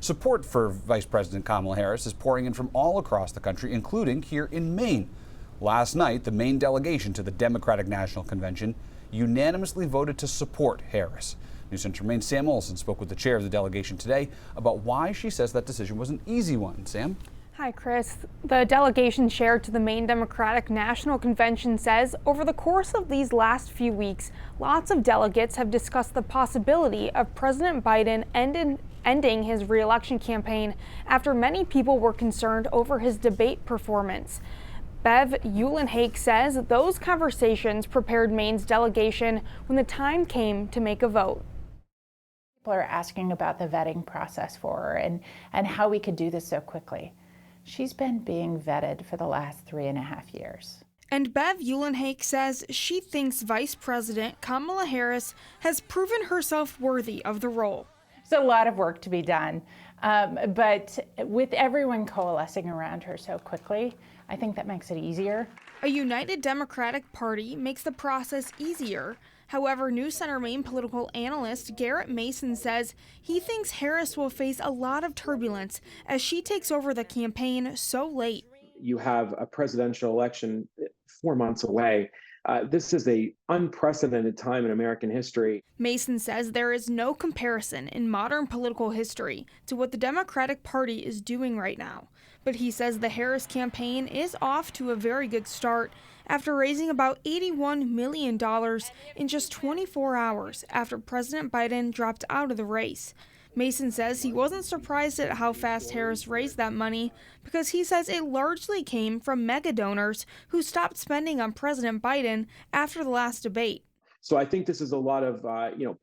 Support for Vice President Kamala Harris is pouring in from all across the country, including here in Maine. Last night, the Maine delegation to the Democratic National Convention unanimously voted to support Harris. News Center Maine's Sam Olson spoke with the chair of the delegation today about why she says that decision was an easy one. Sam? Hi, Chris. The delegation chair to the Maine Democratic National Convention says over the course of these last few weeks, lots of delegates have discussed the possibility of President Biden ending his re-election campaign after many people were concerned over his debate performance. Bev Eulenhake says those conversations prepared Maine's delegation when the time came to make a vote. People are asking about the vetting process for her and how we could do this so quickly. She's been being vetted for the last 3.5 years. And Bev Eulenhake says she thinks Vice President Kamala Harris has proven herself worthy of the role. There's a lot of work to be done, but with everyone coalescing around her so quickly, I think that makes it easier. A united Democratic Party makes the process easier. However, News Center Maine political analyst Garrett Mason says he thinks Harris will face a lot of turbulence as she takes over the campaign so late. You have a presidential election 4 months away. This is an unprecedented time in American history. Mason says there is no comparison in modern political history to what the Democratic Party is doing right now. But he says the Harris campaign is off to a very good start after raising about $81 million in just 24 hours after President Biden dropped out of the race. Mason says he wasn't surprised at how fast Harris raised that money because he says it largely came from mega donors who stopped spending on President Biden after the last debate. So I think this is a lot of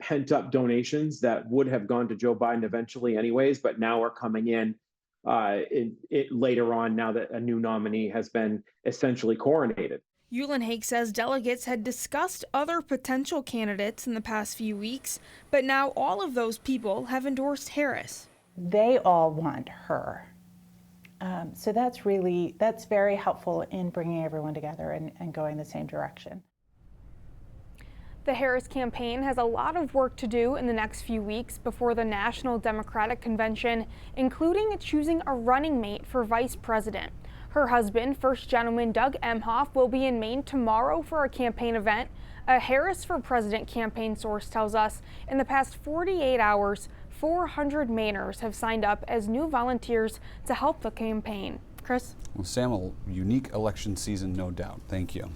pent-up donations that would have gone to Joe Biden eventually anyways, but now are coming in later on now that a new nominee has been essentially coronated. Eulenhake says delegates had discussed other potential candidates in the past few weeks, but now all of those people have endorsed Harris. They all want her. So that's very helpful in bringing everyone together and going the same direction. The Harris campaign has a lot of work to do in the next few weeks before the National Democratic Convention, including choosing a running mate for vice president. Her husband, First Gentleman Doug Emhoff, will be in Maine tomorrow for a campaign event. A Harris for President campaign source tells us in the past 48 hours, 400 Mainers have signed up as new volunteers to help the campaign. Chris? Well, Sam, a unique election season, no doubt. Thank you.